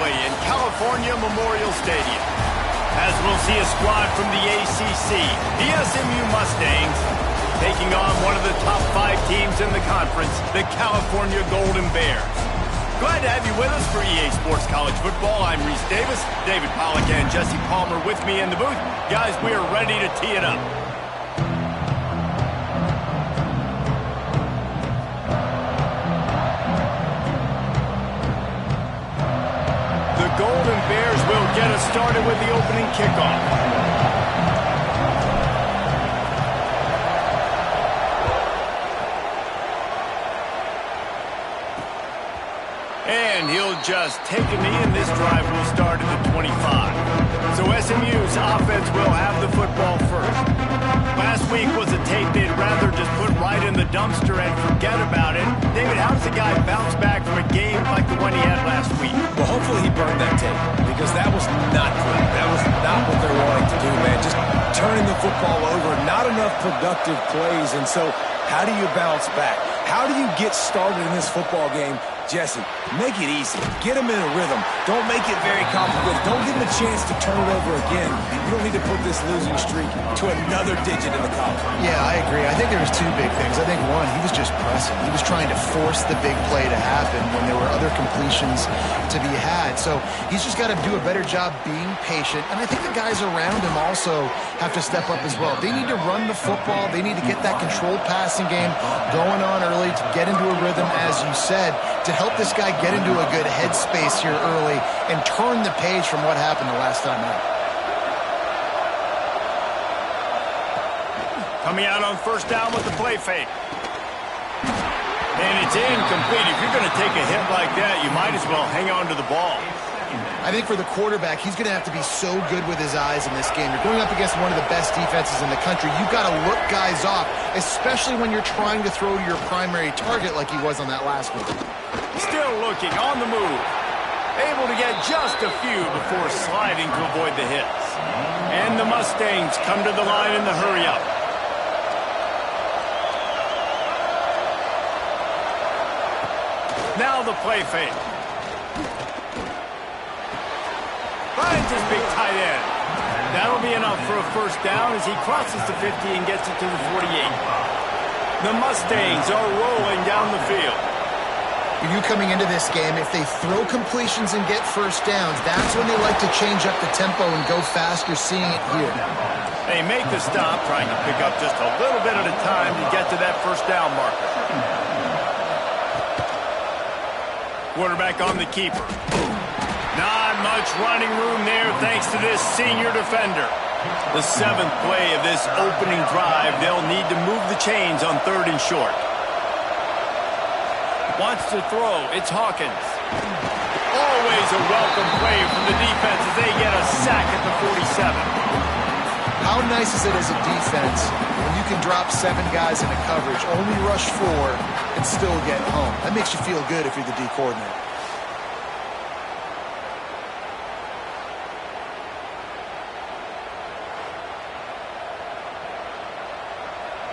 Assembly in California Memorial Stadium. As we'll see a squad from the ACC, the SMU Mustangs, taking on one of the top 5 teams in the conference, the California Golden Bears. Glad to have you with us for EA Sports College Football. I'm Reese Davis, David Pollack and Jesse Palmer with me in the booth. Guys, we are ready to tee it up. The Golden Bears will get us started with the opening kickoff. And he'll just take a knee, and this drive will start at the 25. So SMU's offense will have the football first. Last week was a tape they'd rather just put right in the dumpster and forget about it. David, how does a guy bounce back from a game like the one he had last week? Well, hopefully he burned that tape, because that was not good. That was not what they're wanting to do, man. Just turning the football over, not enough productive plays. And so how do you bounce back? How do you get started in this football game? Jesse, make it easy. Get him in a rhythm. Don't make it very complicated. Don't give him a chance to turn it over again. You don't need to put this losing streak to another digit in the column. Yeah, I agree. I think there was 2 big things. I think one, he was just pressing. He was trying to force the big play to happen when there were other completions to be had. So he's just got to do a better job being patient. And I think the guys around him also have to step up as well. They need to run the football. They need to get that controlled passing game going on early to get into a rhythm, as you said, to help this guy get into a good headspace here early and turn the page from what happened the last time out. Coming out on first down with the play fake. And it's incomplete. If you're going to take a hit like that, you might as well hang on to the ball. I think for the quarterback, he's going to have to be so good with his eyes in this game. You're going up against one of the best defenses in the country. You've got to look guys off, especially when you're trying to throw to your primary target like he was on that last one. Still looking on the move. Able to get just a few before sliding to avoid the hits. And the Mustangs come to the line in the hurry-up. Now the play fake. Finds his big tight end. That'll be enough for a first down as he crosses the 50 and gets it to the 48. The Mustangs are rolling down the field. For you coming into this game, if they throw completions and get first downs, that's when they like to change up the tempo and go fast. You're seeing it here. They make the stop, trying to pick up just a little bit at a time to get to that first down marker. Quarterback on the keeper. Not much running room there thanks to this senior defender. The 7th play of this opening drive, they'll need to move the chains on 3rd and short. Wants to throw, it's Hawkins. Always a welcome play from the defense as they get a sack at the 47. How nice is it as a defense when you can drop 7 guys into coverage, only rush 4, and still get home? That makes you feel good if you're the D coordinator.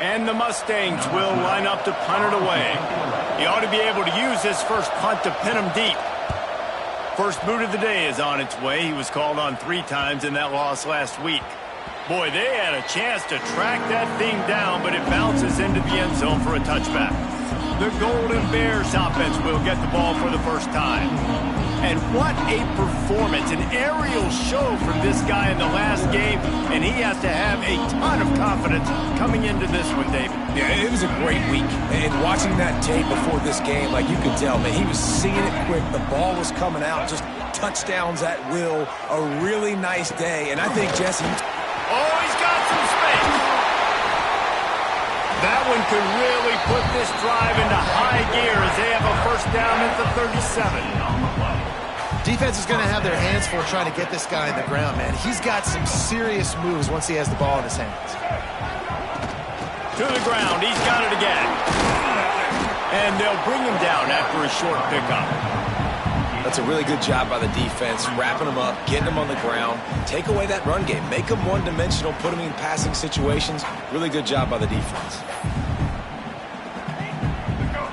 And the Mustangs will line up to punt it away. He ought to be able to use his first punt to pin him deep. First boot of the day is on its way. He was called on 3 times in that loss last week. Boy, they had a chance to track that thing down, but it bounces into the end zone for a touchback. The Golden Bears offense will get the ball for the first time. And what a performance, an aerial show from this guy in the last game, and he has to have a ton of confidence coming into this one, David. Yeah, it was a great week. And watching that tape before this game, like you could tell, man, he was seeing it quick. The ball was coming out, just touchdowns at will. A really nice day. And I think, Jesse... Oh, he's got some space. That one could really put this drive into high gear as they have a first down at the 37. Defense is going to have their hands full trying to get this guy in the ground, man. He's got some serious moves once he has the ball in his hands. To the ground. He's got it again. And they'll bring him down after a short pickup. That's a really good job by the defense, wrapping him up, getting him on the ground. Take away that run game. Make him one-dimensional, put him in passing situations. Really good job by the defense.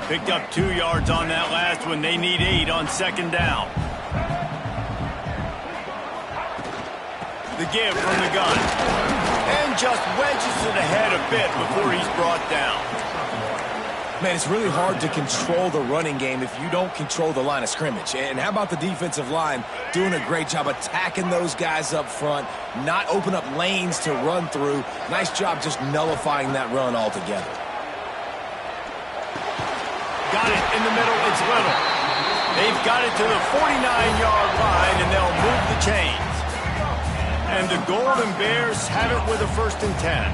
Picked up 2 yards on that last one. They need 8 on second down. The give from the gun. And just wedges it ahead a bit before he's brought down. Man, it's really hard to control the running game if you don't control the line of scrimmage. And how about the defensive line doing a great job attacking those guys up front, not open up lanes to run through. Nice job just nullifying that run altogether. Got it in the middle. It's Little. They've got it to the 49-yard line, and they'll move the chains. And the Golden Bears have it with a 1st and 10.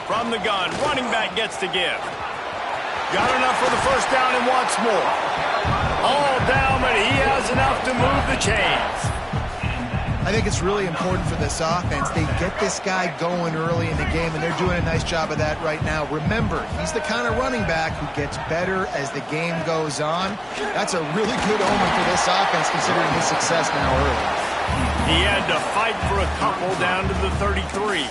From the gun, running back gets the give. Got enough for the 1st down and wants more. All down, but he has enough to move the chains. I think it's really important for this offense. They get this guy going early in the game, and they're doing a nice job of that right now. Remember, he's the kind of running back who gets better as the game goes on. That's a really good omen for this offense, considering his success now early. He had to fight for a couple down to the 33.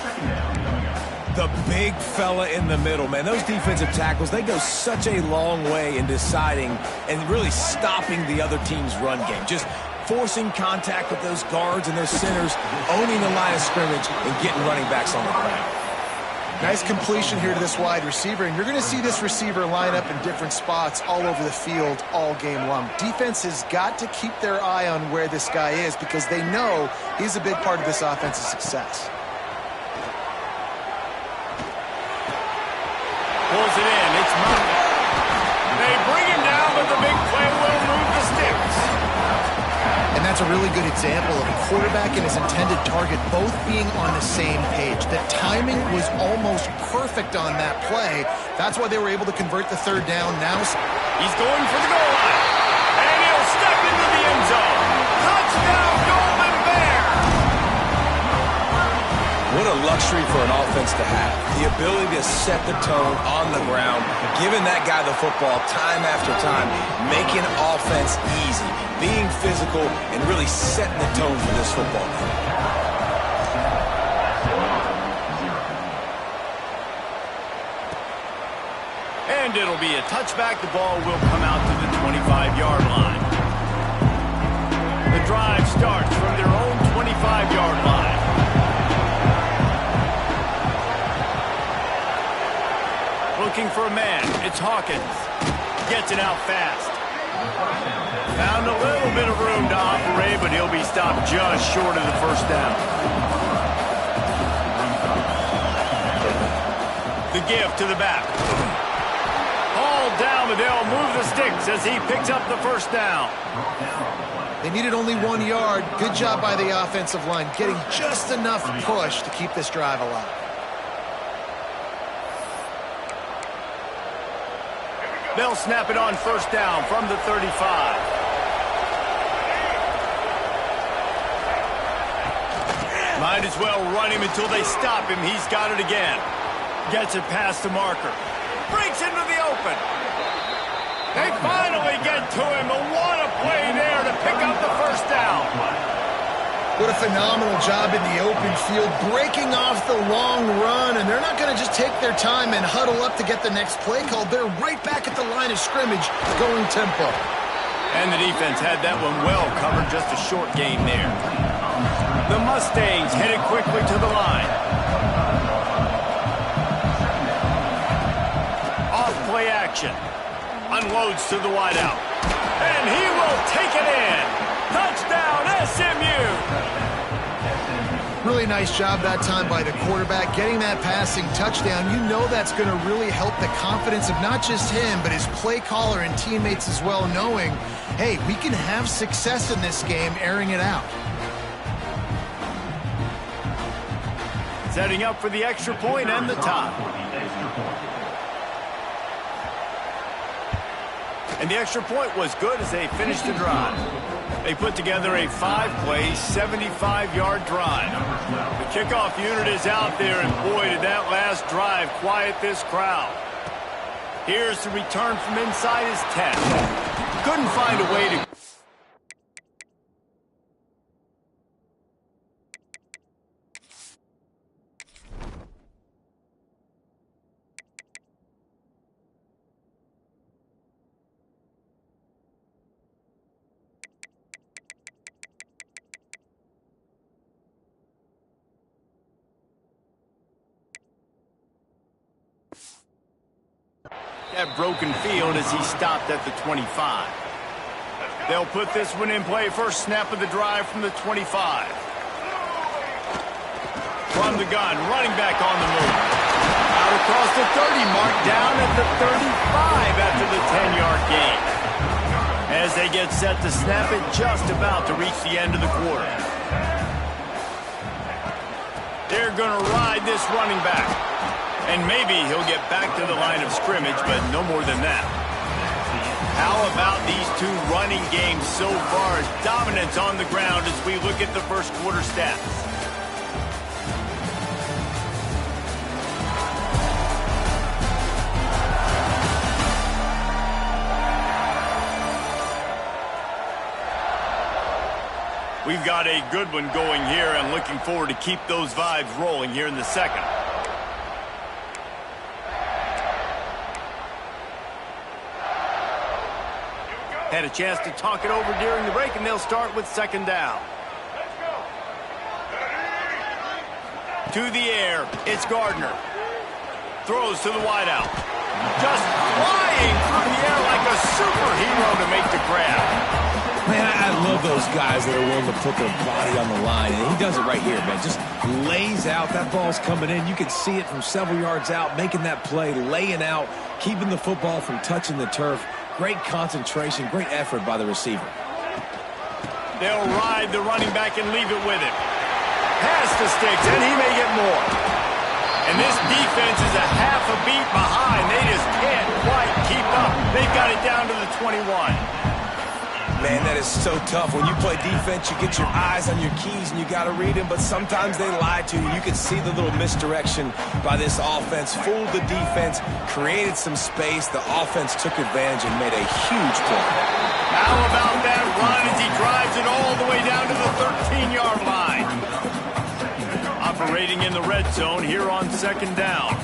The big fella in the middle, man. Those defensive tackles, they go such a long way in deciding and really stopping the other team's run game. Just forcing contact with those guards and those centers, owning the line of scrimmage, and getting running backs on the ground. Nice completion here to this wide receiver, and you're going to see this receiver line up in different spots all over the field all game long. Defense has got to keep their eye on where this guy is because they know he's a big part of this offense's success. Pulls it in. It's Murray. They bring him down, but the big play will move the sticks. And that's a really good example of a quarterback and his intended target both being on the same page. The timing was almost perfect on that play. That's why they were able to convert the 3rd down. Now he's going for the goal line. And he'll step into the end zone. Touchdown, Golden Bear! What a luxury for an offense to have. The ability to set the tone on the ground, giving that guy the football time after time, making offense easy, being physical, and really setting the tone for this football game. And it'll be a touchback. The ball will come out to the 25-yard line. The drive starts from their own 25-yard line. Looking for a man. It's Hawkins. Gets it out fast. Found a little bit of room to operate, but he'll be stopped just short of the 1st down. The give to the back. Hauled down, but they'll move the sticks as he picks up the 1st down. they needed only 1 yard. Good job by the offensive line, getting just enough push to keep this drive alive. They'll snap it on 1st down from the 35. Might as well run him until they stop him. He's got it again. Gets it past the marker. Breaks into the open. They finally get to him. But what a play there to pick up the 1st down. What a phenomenal job in the open field, breaking off the long run, and they're not going to just take their time and huddle up to get the next play called. They're right back at the line of scrimmage, going tempo. And the defense had that one well covered, just a short gain there. The Mustangs headed quickly to the line. Off play action. Unloads to the wideout. And he will take it in. Touchdown, SMU! Really nice job that time by the quarterback, getting that passing touchdown. You know that's going to really help the confidence of not just him, but his play caller and teammates as well, knowing, hey, we can have success in this game, airing it out. Setting up for the extra point and the tie. And the extra point was good as they finished the drive. They put together a 5-play, 75-yard drive. The kickoff unit is out there, and boy, did that last drive quiet this crowd. Here's the return from inside his 10. Couldn't find a way to... that broken field as he stopped at the 25. They'll put this one in play. First snap of the drive from the 25. From the gun, running back on the move. Out across the 30, marked down at the 35 after the 10-yard gain. As they get set to snap it, just about to reach the end of the quarter. They're going to ride this running back. And maybe he'll get back to the line of scrimmage, but no more than that. How about these two running games so far? Dominance on the ground as we look at the first quarter stats. We've got a good one going here and looking forward to keep those vibes rolling here in the second. Had a chance to talk it over during the break, and they'll start with second down. To the air, it's Gardner. Throws to the wideout. Just flying through the air like a superhero to make the grab. Man, I love those guys that are willing to put their body on the line, and he does it right here, man. Just lays out. That ball's coming in. You can see it from several yards out, making that play, laying out, keeping the football from touching the turf. Great concentration, great effort by the receiver. They'll ride the running back and leave it with him. Pass the sticks, and he may get more. And this defense is a half a beat behind. They just can't quite keep up. They've got it down to the 21. Man, that is so tough. When you play defense, you get your eyes on your keys and you got to read them, but sometimes they lie to you. You can see the little misdirection by this offense. Fooled the defense, created some space. The offense took advantage and made a huge play. How about that run as he drives it all the way down to the 13-yard line? Operating in the red zone here on second down.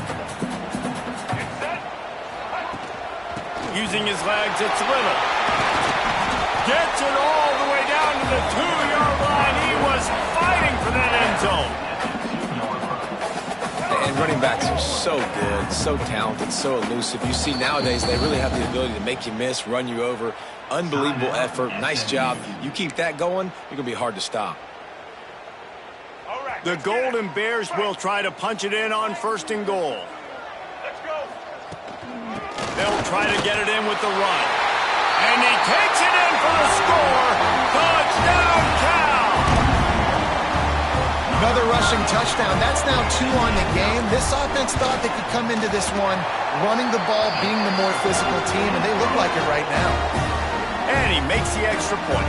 Using his legs, it's Little. Gets it all the way down to the 2-yard line. He was fighting for that end zone. And running backs are so good, so talented, so elusive. You see nowadays they really have the ability to make you miss, run you over. Unbelievable effort. Nice job. You keep that going, you're going to be hard to stop. The Golden Bears will try to punch it in on first and goal. They'll try to get it in with the run. And he takes it in for the score. Touchdown, Cal! Another rushing touchdown. That's now 2 on the game. This offense thought they could come into this one running the ball, being the more physical team, and they look like it right now. And he makes the extra point.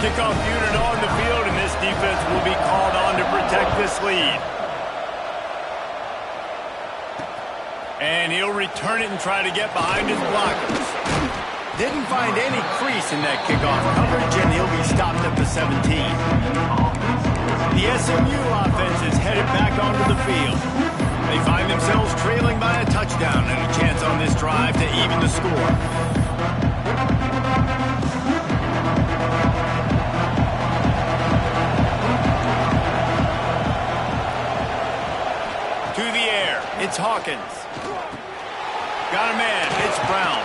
Kickoff unit on the field, and this defense will be called on to protect this lead. And he'll return it and try to get behind his blockers. Didn't find any crease in that kickoff coverage, and he'll be stopped at the 17. The SMU offense is headed back onto the field. They find themselves trailing by a touchdown and a chance on this drive to even the score. To the air, it's Hawkins. Got a man, it's Brown.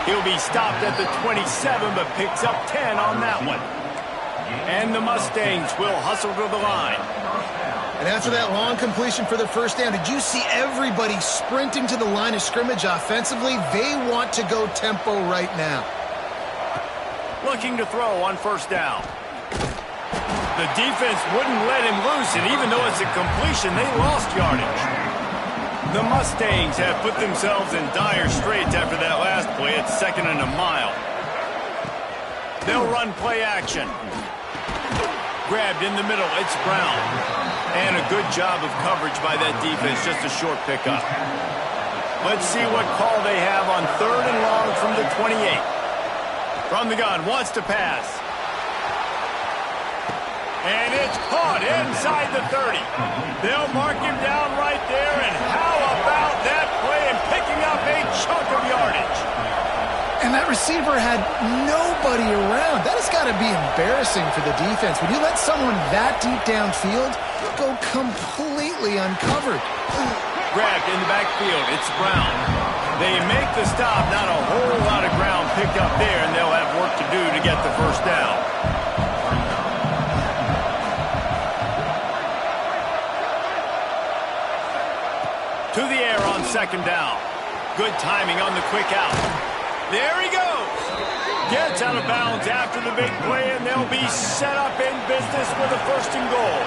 He'll be stopped at the 27, but picks up 10 on that one. And the Mustangs will hustle to the line. And after that long completion for the first down, did you see everybody sprinting to the line of scrimmage offensively? They want to go tempo right now. Looking to throw on first down. The defense wouldn't let him loose, and even though it's a completion, they lost yardage. The Mustangs have put themselves in dire straits after that last play. It's 2nd and a mile. They'll run play action. Grabbed in the middle, it's Brown. And a good job of coverage by that defense, just a short pickup. Let's see what call they have on 3rd and long from the 28. From the gun, wants to pass. And it's caught inside the 30. They'll mark him down right there, and how about that play and picking up a chunk of yardage? And that receiver had nobody around. That has got to be embarrassing for the defense. When you let someone that deep downfield go completely uncovered. Grabbed in the backfield, it's Brown. They make the stop. Not a whole lot of ground picked up there, and they'll have work to do to get the first down. To the air on second down. Good timing on the quick out. There he goes. Gets out of bounds after the big play, and they'll be set up in business with a first and goal.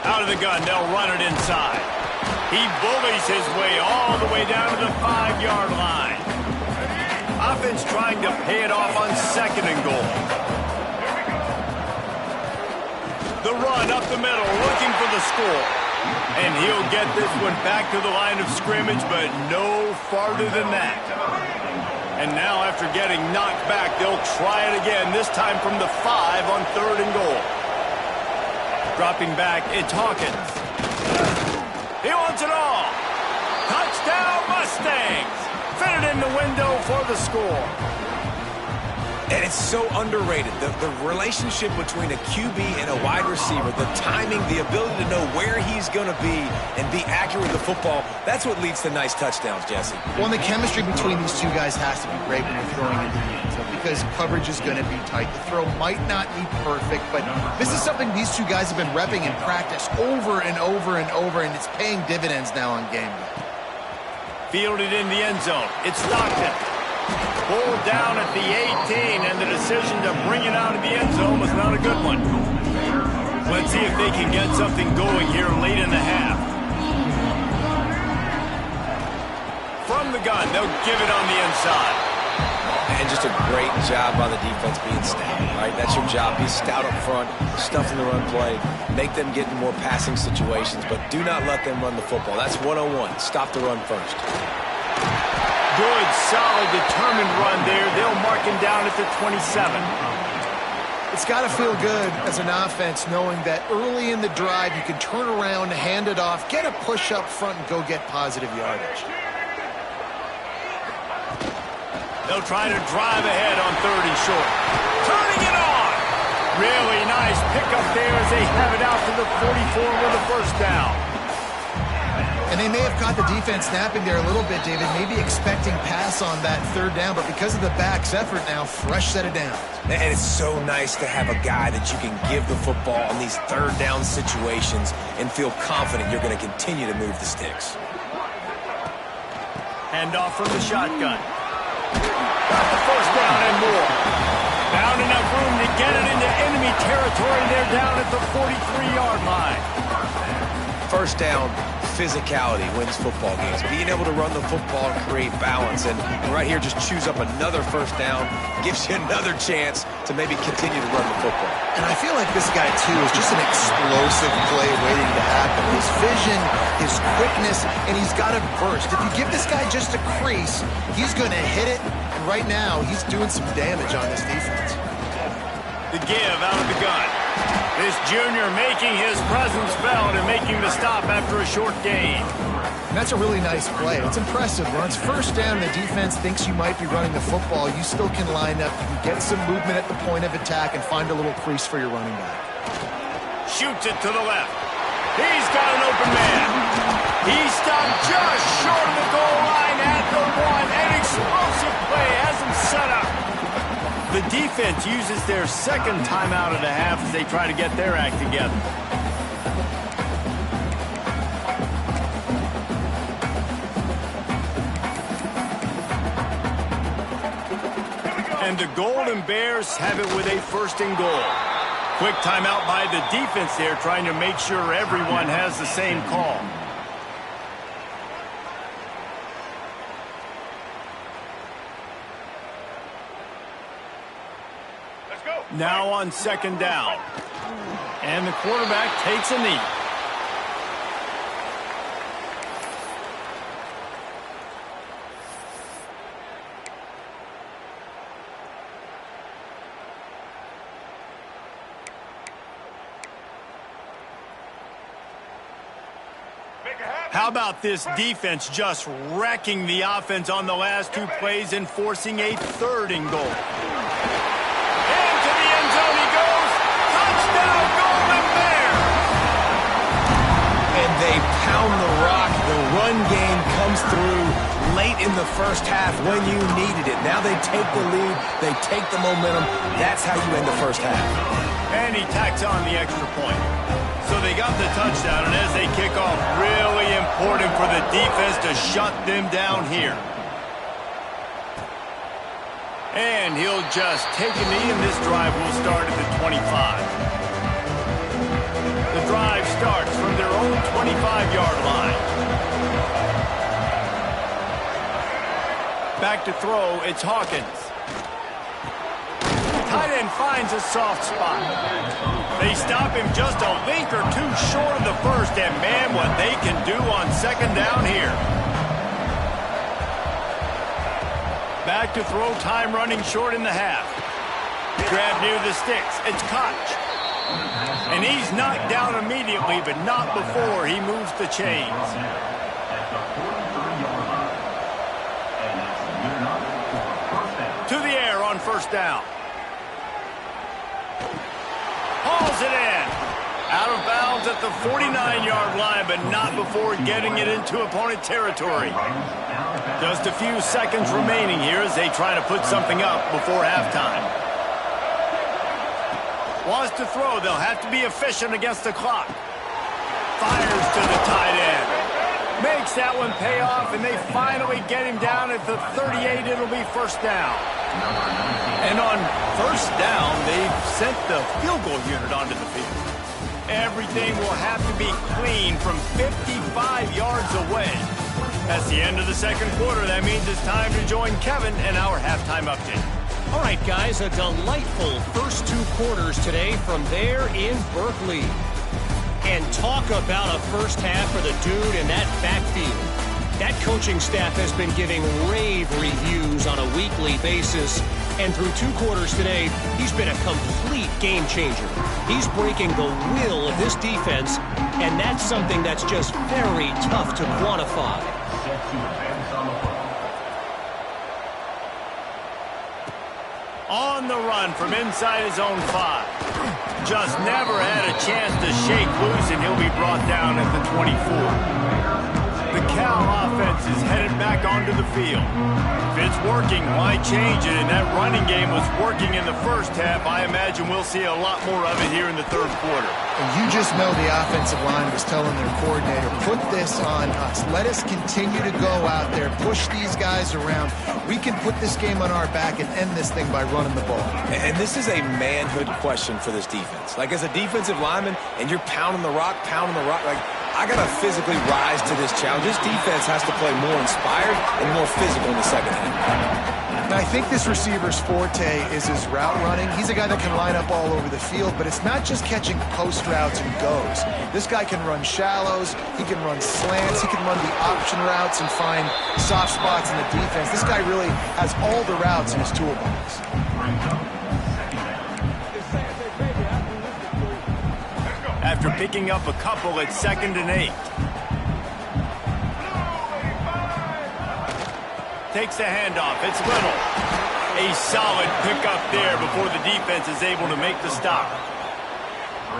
Out of the gun, they'll run it inside. He bullies his way all the way down to the 5-yard line. Offense trying to pay it off on second and goal. The run up the middle, looking for the score. And he'll get this one back to the line of scrimmage, but no farther than that. And now after getting knocked back, they'll try it again, this time from the 5 on third and goal. Dropping back, it's Hawkins. He wants it all. Touchdown, Mustangs. Fit it in the window for the score. And it's so underrated. The relationship between a QB and a wide receiver, the timing, the ability to know where he's going to be and be accurate with the football, that's what leads to nice touchdowns, Jesse. Well, and the chemistry between these two guys has to be great when you're throwing into the end zone because coverage is going to be tight. The throw might not be perfect, but this is something these two guys have been repping in practice over and over and over, and it's paying dividends now on game day. Fielded in the end zone. It's Stockton. Pulled down at the 18, and the decision to bring it out of the end zone was not a good one. Let's see if they can get something going here late in the half. From the gun, they'll give it on the inside. And just a great job by the defense being stout, right? That's your job. Be stout up front, stuff in the run play, make them get in more passing situations, but do not let them run the football. That's 101. Stop the run first. Good, solid, determined run there. They'll mark him down at the 27. It's got to feel good as an offense knowing that early in the drive you can turn around, hand it off, get a push up front, and go get positive yardage. They'll try to drive ahead on third and short. Turning it on. Really nice pickup there as they have it out to the 44 with a first down. And they may have caught the defense snapping there a little bit, David, maybe expecting pass on that third down, but because of the back's effort now, fresh set of downs. And it's so nice to have a guy that you can give the football in these third down situations and feel confident you're going to continue to move the sticks. Hand off from the shotgun. Got the first down and more. Found enough room to get it into enemy territory. They're down at the 43-yard line. First down, physicality wins football games. Being able to run the football and create balance. And right here, just choose up another first down. Gives you another chance to maybe continue to run the football. And I feel like this guy, too, is just an explosive play waiting to happen. His vision, his quickness, and he's got a burst. If you give this guy just a crease, he's going to hit it. And right now, he's doing some damage on this defense. The give out of the gun. This junior making his presence felt and making the stop after a short gain. And that's a really nice play. It's impressive. When it's first down and the defense thinks you might be running the football, you still can line up. You can get some movement at the point of attack and find a little crease for your running back. Shoots it to the left. He's got an open man. He stopped just short of the goal line at the 1. An explosive play has him set up. The defense uses their second timeout of the half as they try to get their act together. And the Golden Bears have it with a first and goal. Quick timeout by the defense there, trying to make sure everyone has the same call. Now on second down. And the quarterback takes a knee. How about this defense just wrecking the offense on the last two plays and forcing a third and goal? Into the end zone he goes. Touchdown, run game comes through late in the first half when you needed it. Now they take the lead, they take the momentum. That's how you end the first half. And he tacks on the extra point. So they got the touchdown, and as they kick off, really important for the defense to shut them down here. And he'll just take a knee, and this drive will start at the 25. The drive starts from their own 25-yard line. Back to throw, it's Hawkins. Tight end finds a soft spot. They stop him just a link or two short of the first, and man, what they can do on second down here. Back to throw, time running short in the half. Grab near the sticks, it's Koch. And he's knocked down immediately, but not before he moves the chains. To the air on first down. Hauls it in. Out of bounds at the 49-yard line, but not before getting it into opponent territory. Just a few seconds remaining here as they try to put something up before halftime. Wants to throw. They'll have to be efficient against the clock. Fires to the tight end. Makes that one pay off, and they finally get him down at the 38. It'll be first down. And on first down, they've sent the field goal unit onto the field. Everything will have to be clean from 55 yards away. That's the end of the second quarter. That means it's time to join Kevin in our halftime update. All right, guys, a delightful first two quarters today from there in Berkeley. And talk about a first half for the dude in that backfield. That coaching staff has been giving rave reviews on a weekly basis. And through two quarters today, he's been a complete game changer. He's breaking the will of this defense, and that's something that's just very tough to quantify. On the run from inside his own 5. Just never had a chance to shake loose, and he'll be brought down at the 24. The Cal offense is headed back onto the field. If it's working, why change it? And that running game was working in the first half. I imagine we'll see a lot more of it here in the third quarter. And you just know the offensive line was telling their coordinator, put this on us. Let us continue to go out there, push these guys around. We can put this game on our back and end this thing by running the ball. And this is a manhood question for this defense. Like, as a defensive lineman, and you're pounding the rock, like, I got to physically rise to this challenge. This defense has to play more inspired and more physical in the second half. And I think this receiver's forte is his route running. He's a guy that can line up all over the field, but it's not just catching post routes and goes. This guy can run shallows, he can run slants, he can run the option routes and find soft spots in the defense. This guy really has all the routes in his toolbox. After picking up a couple at 2nd and 8. Takes the handoff. It's Little. A solid pickup there before the defense is able to make the stop.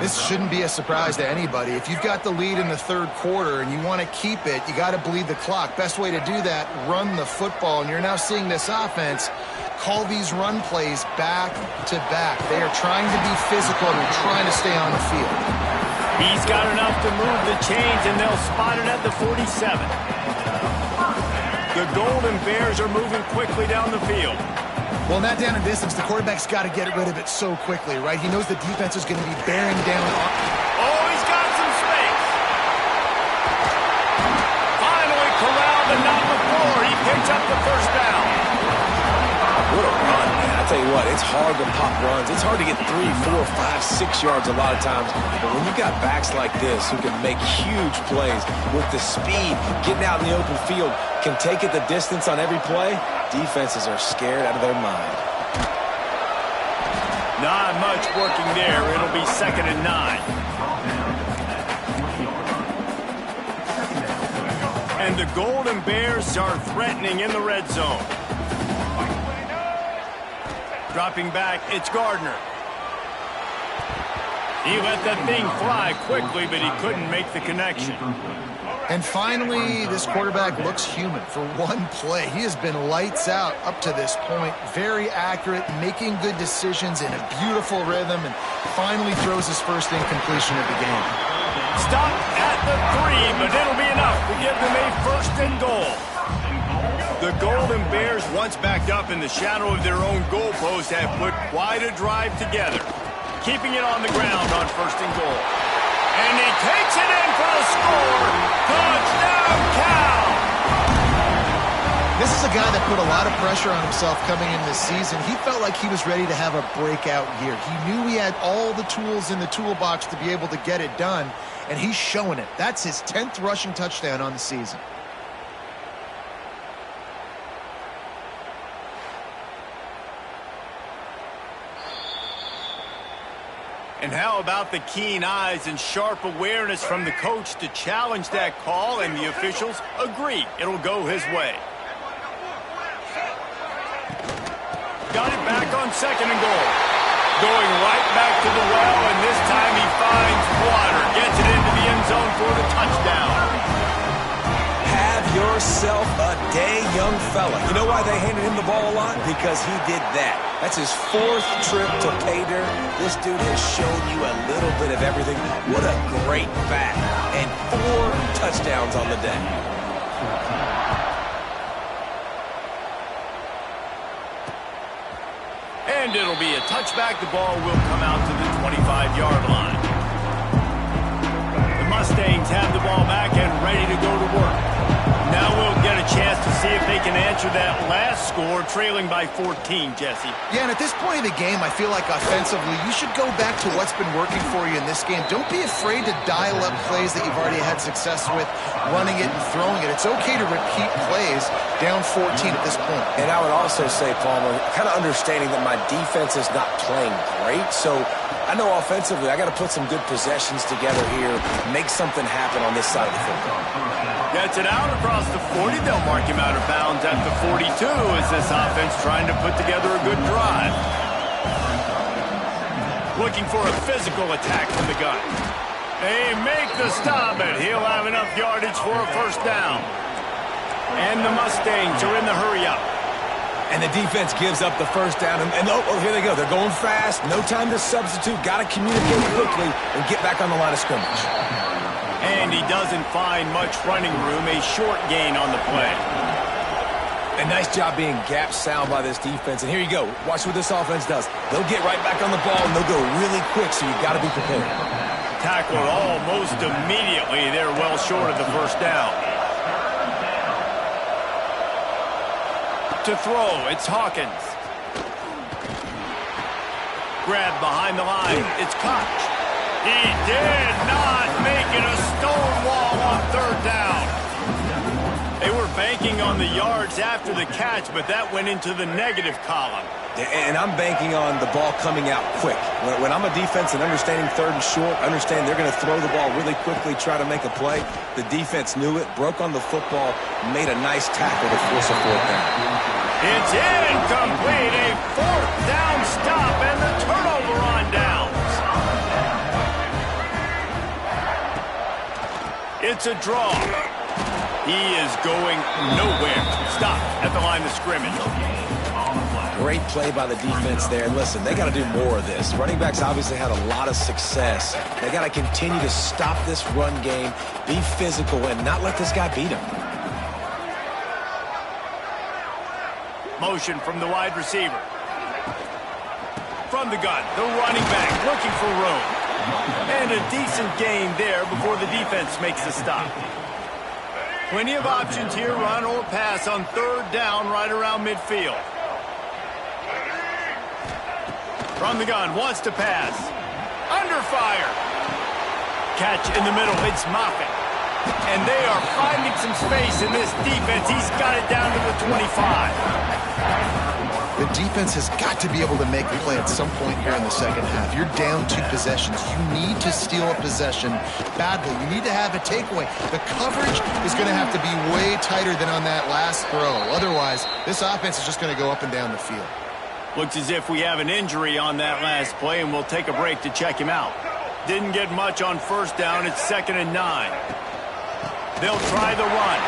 This shouldn't be a surprise to anybody. If you've got the lead in the third quarter and you want to keep it, you got to bleed the clock. Best way to do that, run the football. And you're now seeing this offense call these run plays back to back. They are trying to be physical and they're trying to stay on the field. He's got enough to move the chains, and they'll spot it at the 47. The Golden Bears are moving quickly down the field. Well, not down in distance. The quarterback's got to get rid of it so quickly, right? He knows the defense is going to be bearing down on... Oh, he's got some space. Finally corralled, and not before. He picks up the first down. What a run, man. I tell you what, it's hard to pop runs. It's hard to get 3, 4, 5, 6 yards a lot of times. But when you got backs like this who can make huge plays with the speed, getting out in the open field, can take it the distance on every play, defenses are scared out of their mind. Not much working there. It'll be 2nd and 9. And the Golden Bears are threatening in the red zone. Dropping back, it's Gardner. He let that thing fly quickly, but he couldn't make the connection. And finally, this quarterback looks human for one play. He has been lights out up to this point. Very accurate, making good decisions in a beautiful rhythm, and finally throws his first incompletion of the game. Stop at the 3, but it'll be enough to give them a first and goal. The Golden Bears, once backed up in the shadow of their own goalpost, have put quite a drive together, keeping it on the ground on first and goal. And he takes it in for the score. Touchdown, Cal! This is a guy that put a lot of pressure on himself coming in this season. He felt like he was ready to have a breakout year. He knew he had all the tools in the toolbox to be able to get it done, and he's showing it. That's his 10th rushing touchdown on the season. And how about the keen eyes and sharp awareness from the coach to challenge that call, and the officials agree it'll go his way. Got it back on second and goal. Going right back to the well, and this time he finds water. Gets it into the end zone for the touchdown. Have yourself a day, young fella. You know why they handed him the ball a lot? Because he did that. That's his 4th trip to pay dirt. This dude has shown you a little bit of everything. What a great back. And 4 touchdowns on the day. And it'll be a touchback. The ball will come out to the 25-yard line. The Mustangs have the ball back and ready to go to work. Now we'll get a chance to see if they can answer that last score, trailing by 14, Jesse. Yeah, and at this point of the game, I feel like offensively, you should go back to what's been working for you in this game. Don't be afraid to dial up plays that you've already had success with, running it and throwing it. It's okay to repeat plays down 14 at this point. And I would also say, Palmer, kind of understanding that my defense is not playing great, so I know offensively I got to put some good possessions together here, make something happen on this side of the football. Gets it out across the 40. They'll mark him out of bounds at the 42 as this offense trying to put together a good drive. Looking for a physical attack from the gun. They make the stop, and he'll have enough yardage for a first down. And the Mustangs are in the hurry-up. And the defense gives up the first down. And oh, here they go. They're going fast. No time to substitute. Got to communicate quickly and get back on the line of scrimmage. And he doesn't find much running room. A short gain on the play. A nice job being gap sound by this defense. And here you go. Watch what this offense does. They'll get right back on the ball, and they'll go really quick, so you've got to be prepared. Tackled almost immediately. They're well short of the first down. To throw, it's Hawkins. Grabbed behind the line. It's Koch. He did not make it a stone wall on third down. They were banking on the yards after the catch, but that went into the negative column. And I'm banking on the ball coming out quick. When I'm a defense and understanding third and short, understand they're going to throw the ball really quickly, try to make a play. The defense knew it, broke on the football, made a nice tackle to force a fourth down. It's incomplete. A fourth down stop and the turnover on downs. It's a draw. He is going nowhere. Stop at the line of scrimmage. Great play by the defense there. And listen, they got to do more of this. Running backs obviously had a lot of success. They got to continue to stop this run game, be physical, and not let this guy beat him. Motion from the wide receiver. From the gun, the running back looking for room. And a decent gain there before the defense makes the stop. Plenty of options here, run or pass on third down right around midfield. From the gun, wants to pass. Under fire. Catch in the middle, it's Moffitt. And they are finding some space in this defense. He's got it down to the 25. The defense has got to be able to make a play at some point here in the second half. You're down 2 possessions. You need to steal a possession badly. You need to have a takeaway. The coverage is going to have to be way tighter than on that last throw. Otherwise, this offense is just going to go up and down the field. Looks as if we have an injury on that last play, and we'll take a break to check him out. Didn't get much on first down. It's 2nd and 9. They'll try the run.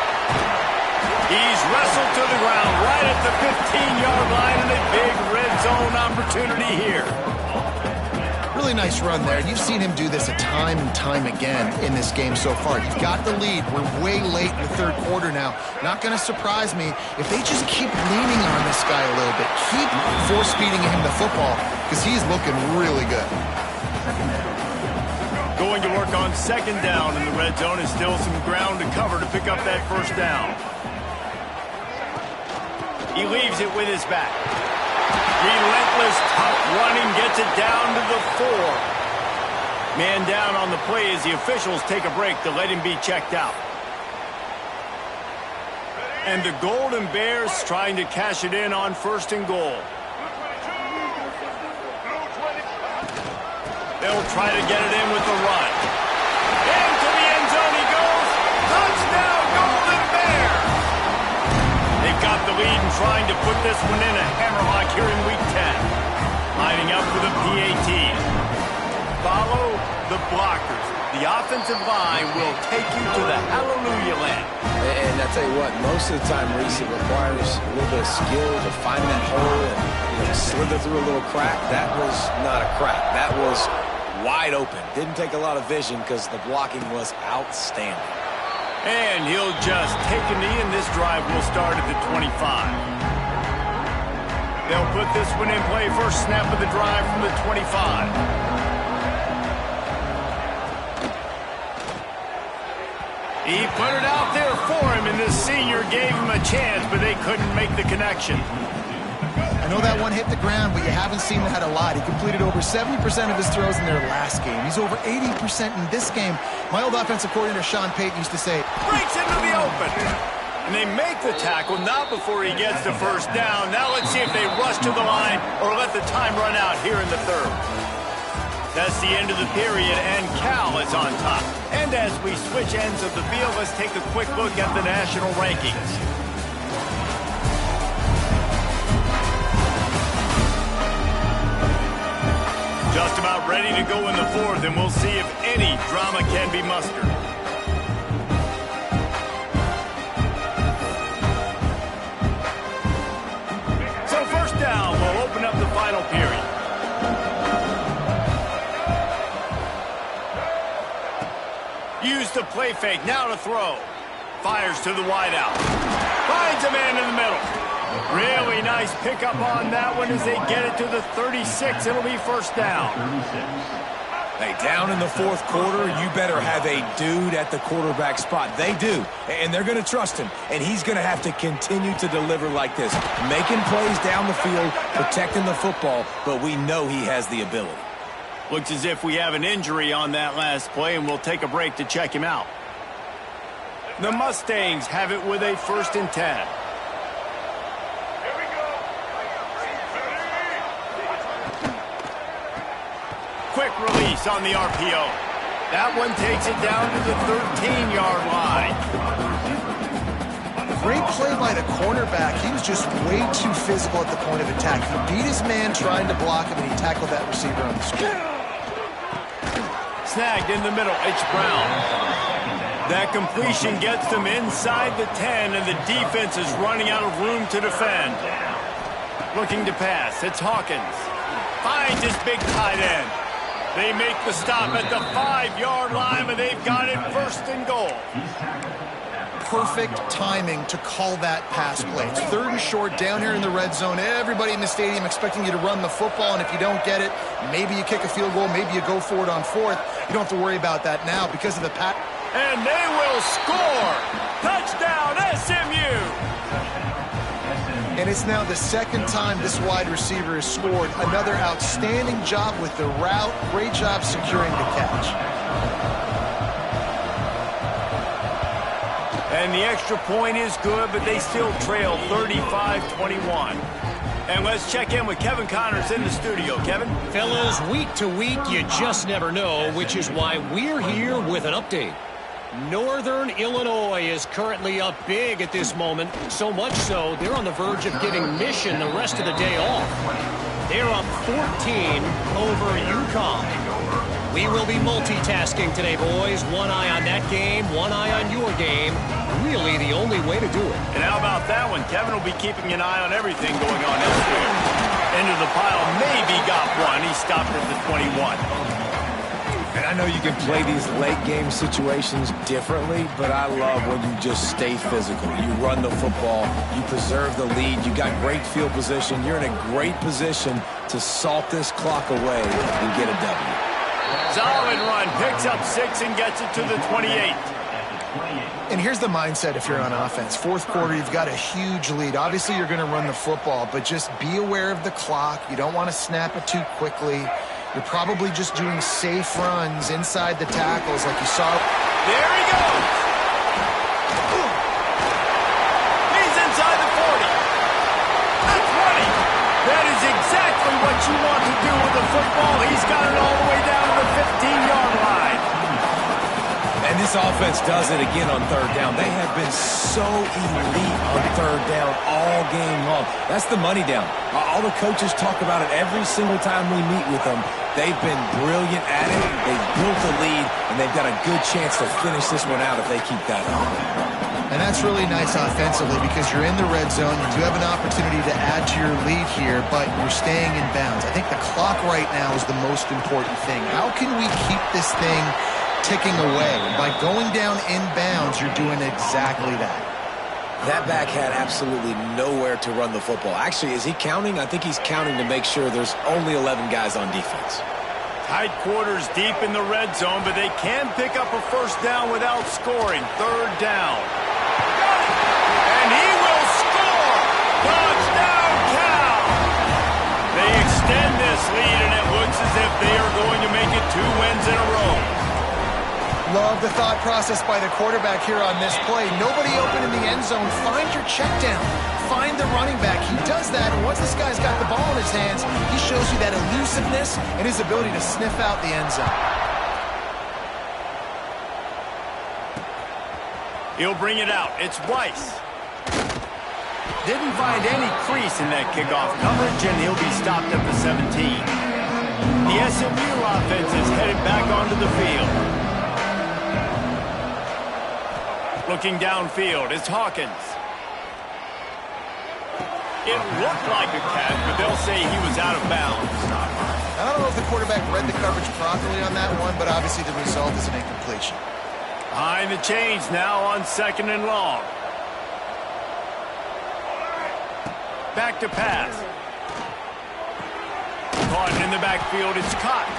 He's wrestled to the ground right at the 15-yard line, and a big red zone opportunity here. Really nice run there. You've seen him do this a time and time again in this game so far. You've got the lead. We're way late in the third quarter now. Not going to surprise me if they just keep leaning on this guy a little bit. Keep force-feeding him the football because he's looking really good. Going to work on second down in the red zone, and still some ground to cover to pick up that first down. He leaves it with his back. Relentless, tough running, gets it down to the 4. Man down on the play as the officials take a break to let him be checked out. And the Golden Bears trying to cash it in on first and goal. They'll try to get it in with the run. Into the end zone he goes. Touchdown, Golden Bears! They've got the lead and trying to put this one in a hammerlock here in Week 10. Lining up for the PAT. Follow the blockers. The offensive line will take you to the hallelujah land. And I tell you what, most of the time, Reese, it requires a little bit of skill to find that hole and slither through a little crack. That was not a crack. That was wide open. Didn't take a lot of vision because the blocking was outstanding. And he'll just take a knee, and this drive will start at the 25. They'll put this one in play. First snap of the drive from the 25. He put it out there for him, and the senior gave him a chance, but they couldn't make the connection. I know that one hit the ground, but you haven't seen that a lot. He completed over 70% of his throws in their last game. He's over 80% in this game. My old offensive coordinator, Sean Payton, used to say, breaks into the open. And they make the tackle, not before he gets the first down. Now let's see if they rush to the line or let the time run out here in the third. That's the end of the period, and Cal is on top. And as we switch ends of the field, let's take a quick look at the national rankings. Just about ready to go in the fourth, and we'll see if any drama can be mustered. So first down, we'll open up the final period. Use the play fake, now to throw. Fires to the wideout. Finds a man in the middle. Really nice pickup on that one as they get it to the 36. It'll be first down. Hey, down in the fourth quarter, you better have a dude at the quarterback spot. They do, and they're going to trust him, and he's going to have to continue to deliver like this, making plays down the field, protecting the football, but we know he has the ability. Looks as if we have an injury on that last play, and we'll take a break to check him out. The Mustangs have it with a 1st and 10. Quick release on the RPO. That one takes it down to the 13-yard line. Great play by the cornerback. He was just way too physical at the point of attack. He beat his man trying to block him, and he tackled that receiver on the screen. Snagged in the middle. It's Brown. That completion gets them inside the 10, and the defense is running out of room to defend. Looking to pass. It's Hawkins. Finds his big tight end. They make the stop at the 5-yard line, but they've got it 1st and goal. Perfect timing to call that pass play. It's 3rd and short down here in the red zone. Everybody in the stadium expecting you to run the football, and if you don't get it, maybe you kick a field goal, maybe you go for it on 4th. You don't have to worry about that now because of the pass. And they will score! Touchdown, SMU! And it's now the 2nd time this wide receiver has scored. Another outstanding job with the route. Great job securing the catch. And the extra point is good, but they still trail 35-21. And let's check in with Kevin Connors in the studio. Kevin? Fellas, week to week, you just never know, which is why we're here with an update. Northern Illinois is currently up big at this moment, so much so they're on the verge of giving Mission the rest of the day off. They're up 14 over Ncaa. We will be multitasking today, boys. One eye on that game, one eye on your game. Really the only way to do it. And how about that one? Kevin will be keeping an eye on everything going on elsewhere. Into the pile, maybe got one. He stopped at the 21. And I know you can play these late game situations differently, but I love when you just stay physical. You run the football, you preserve the lead, you got great field position. You're in a great position to salt this clock away and get a W. Solid run, picks up 6 and gets it to the 28. And here's the mindset if you're on offense. Fourth quarter, you've got a huge lead. Obviously, you're going to run the football, but just be aware of the clock. You don't want to snap it too quickly. You're probably just doing safe runs inside the tackles like you saw. There he goes. He's inside the 40. The 20. That is exactly what you want to do with the football. He's got it all the way down to the 15-yard line. And this offense does it again on third down. They have been so elite on third down all game long. That's the money down. All the coaches talk about it every single time we meet with them. They've been brilliant at it. They've built a lead, and they've got a good chance to finish this one out if they keep that up. And that's really nice offensively because you're in the red zone. You do have an opportunity to add to your lead here, but you're staying in bounds. I think the clock right now is the most important thing. How can we keep this thing ticking away? By going down in bounds, you're doing exactly that. That back had absolutely nowhere to run the football. Actually, is he counting? I think he's counting to make sure there's only 11 guys on defense. Tight quarters deep in the red zone, but they can pick up a first down without scoring. Third down. And he will score! Touchdown, Cal! They extend this lead, and it looks as if they are going to make it 2 wins in a row. Love the thought process by the quarterback here on this play. Nobody open in the end zone. Find your check down. Find the running back. He does that, and once this guy's got the ball in his hands, he shows you that elusiveness and his ability to sniff out the end zone. He'll bring it out. It's Weiss. Didn't find any crease in that kickoff coverage, and he'll be stopped at the 17. The SMU offense is headed back onto the field. Looking downfield, it's Hawkins. It looked like a catch, but they'll say he was out of bounds. I don't know if the quarterback read the coverage properly on that one, but obviously the result is an incompletion. Behind the chains now on 2nd and long. Back to pass. Caught in the backfield, it's Koch.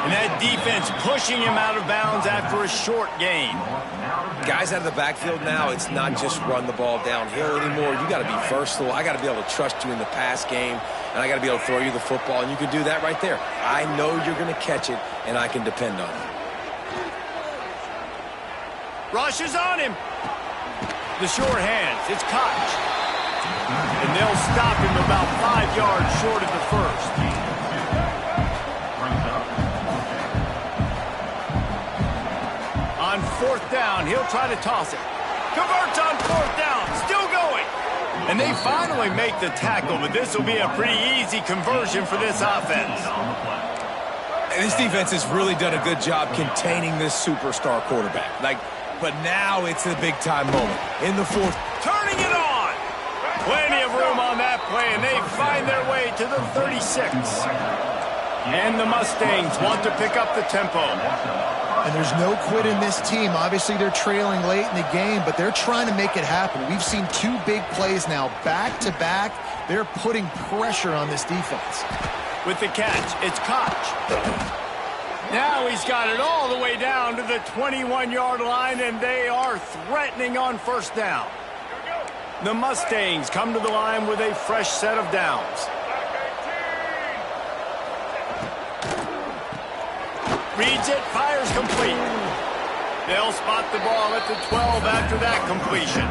And that defense pushing him out of bounds after a short gain. Guys out of the backfield now, it's not just run the ball downhill anymore. You got to be versatile. I got to be able to trust you in the pass game, and I got to be able to throw you the football, and you can do that right there. I know you're going to catch it, and I can depend on it. Rush is on him. The short hands, it's Koch. And they'll stop him about 5 yards short of the first. On 4th down, he'll try to toss it. Converts on 4th down, still going. And they finally make the tackle, but this will be a pretty easy conversion for this offense. And this defense has really done a good job containing this superstar quarterback. But now it's a big-time moment. In the 4th. Turning it on. Plenty of room on that play, and they find their way to the 36. And the Mustangs want to pick up the tempo. And there's no quit in this team. Obviously, they're trailing late in the game, but they're trying to make it happen. We've seen 2 big plays now, back-to-back. They're putting pressure on this defense. With the catch, it's Koch. Now he's got it all the way down to the 21-yard line, and they are threatening on 1st down. The Mustangs come to the line with a fresh set of downs. Reads it, fires complete. They'll spot the ball at the 12 after that completion.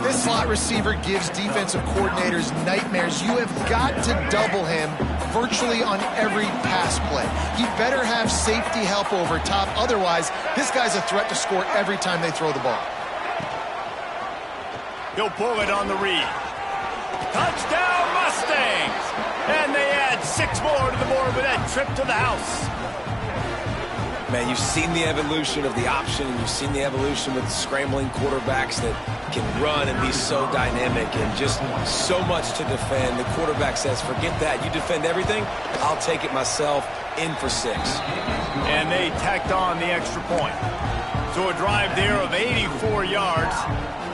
This slot receiver gives defensive coordinators nightmares. You have got to double him virtually on every pass play. He better have safety help over top. Otherwise, this guy's a threat to score every time they throw the ball. He'll pull it on the read. Touchdown, Mustangs! And they add 6 more to the board with that trip to the house. Man, you've seen the evolution of the option, and you've seen the evolution with scrambling quarterbacks that can run and be so dynamic and just so much to defend. The quarterback says, forget that. You defend everything, I'll take it myself. In for 6. And they tacked on the extra point. So a drive there of 84 yards.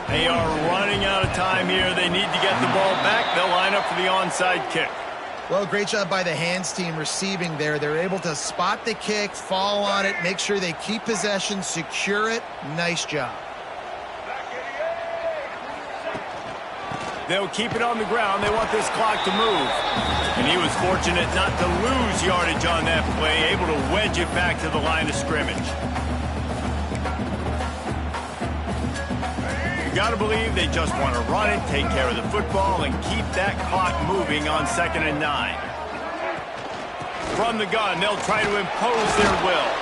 They are running out of time here. They need to get the ball back. They'll line up for the onside kick. Well, great job by the hands team receiving there. They're able to spot the kick, fall on it, make sure they keep possession, secure it. Nice job. They'll keep it on the ground. They want this clock to move. And he was fortunate not to lose yardage on that play, able to wedge it back to the line of scrimmage. You got to believe they just want to run it, take care of the football, and keep that clock moving on 2nd and 9. From the gun, they'll try to impose their will.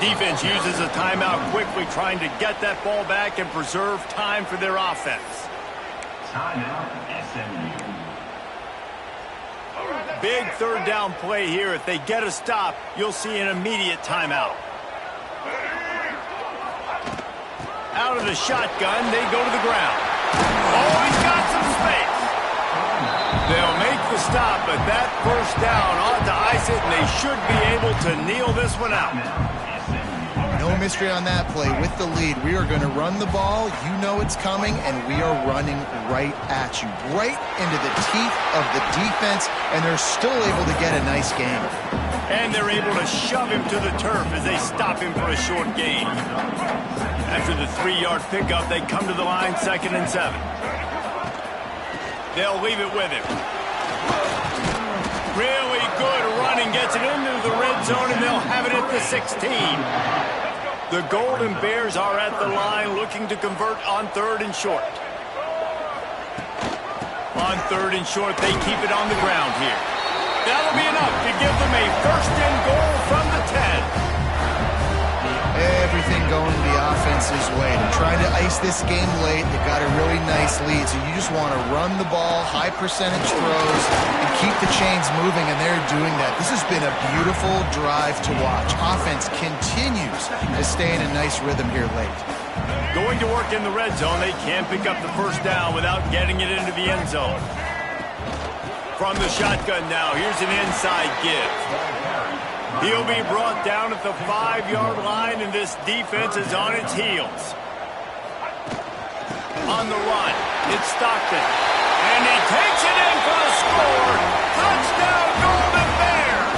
Defense uses a timeout quickly, trying to get that ball back and preserve time for their offense. Timeout, SMU. Big 3rd down play here. If they get a stop, you'll see an immediate timeout. Out of the shotgun, they go to the ground. Oh, he's got some space. They'll make the stop, but that 1st down ought to ice it, and they should be able to kneel this one out. No mystery on that play. With the lead, we are going to run the ball. You know it's coming, and we are running right at you, right into the teeth of the defense, and they're still able to get a nice game. And they're able to shove him to the turf as they stop him for a short gain. After the 3-yard pickup, they come to the line, 2nd and 7. They'll leave it with him. Really good running, gets it into the red zone, and they'll have it at the 16. The Golden Bears are at the line looking to convert on 3rd and short. On 3rd and short, they keep it on the ground here. That'll be enough to give them a 1st and goal from the 10. Everything going the offense's way. They're trying to ice this game late. They've got a really nice lead, so you just want to run the ball, high percentage throws, and keep the chains moving, and they're doing that. This has been a beautiful drive to watch. Offense continues to stay in a nice rhythm here late. Going to work in the red zone, they can't pick up the 1st down without getting it into the end zone. From the shotgun now, here's an inside give. He'll be brought down at the 5-yard line, and this defense is on its heels. On the run, it's Stockton. And he takes it in for the score. Touchdown, Golden Bears!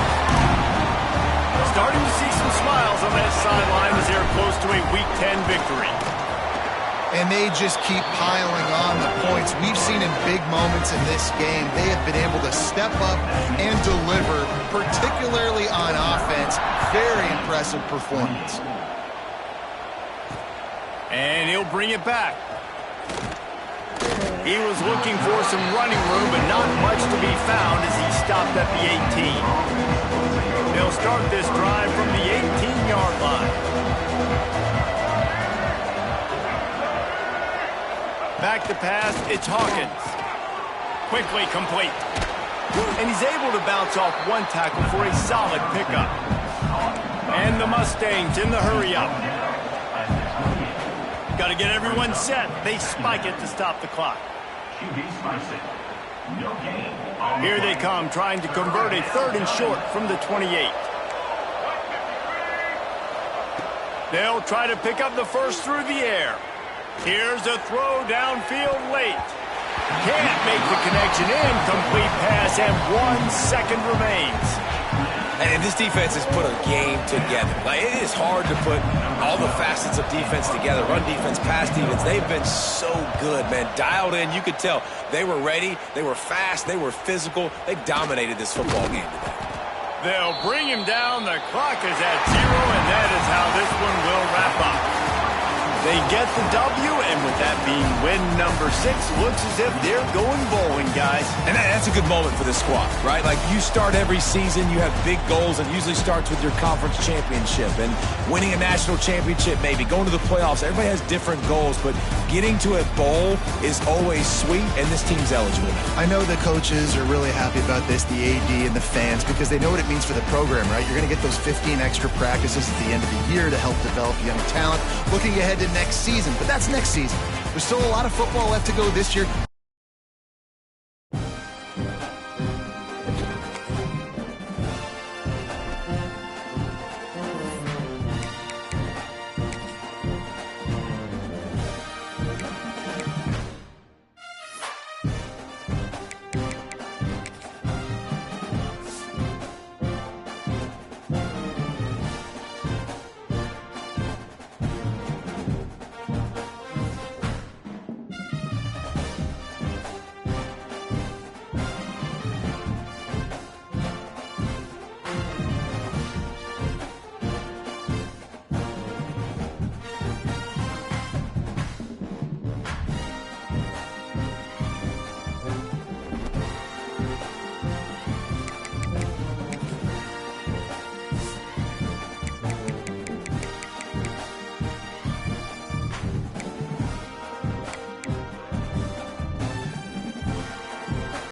Starting to see some smiles on that sideline as they're close to a Week 10 victory. And they just keep piling on the points. We've seen in big moments in this game, they have been able to step up and deliver, particularly on offense. Very impressive performance. And he'll bring it back. He was looking for some running room, but not much to be found as he stopped at the 18. They'll start this drive from the 18-yard line. Back to pass, it's Hawkins. Quickly complete. And he's able to bounce off one tackle for a solid pickup. And the Mustangs in the hurry-up. Got to get everyone set. They spike it to stop the clock. Here they come, trying to convert a 3rd and short from the 28. They'll try to pick up the 1st through the air. Here's a throw downfield late. Can't make the connection. Incomplete pass, and 1 second remains. And this defense has put a game together. Like, it is hard to put all the facets of defense together. Run defense, pass defense. They've been so good, man. Dialed in. You could tell they were ready. They were fast. They were physical. They dominated this football game today. They'll bring him down. The clock is at 0, and that is how this one will wrap up. They get the W, and with that being win number 6, looks as if they're going bowling, guys. And that's a good moment for this squad, right? Like, you start every season, you have big goals, and it usually starts with your conference championship and winning a national championship, maybe going to the playoffs. Everybody has different goals, but getting to a bowl is always sweet, and this team's eligible now. I know the coaches are really happy about this, the AD and the fans, because they know what it means for the program, right? You're going to get those 15 extra practices at the end of the year to help develop young talent. Looking ahead to next season, but that's next season. There's still a lot of football left to go this year.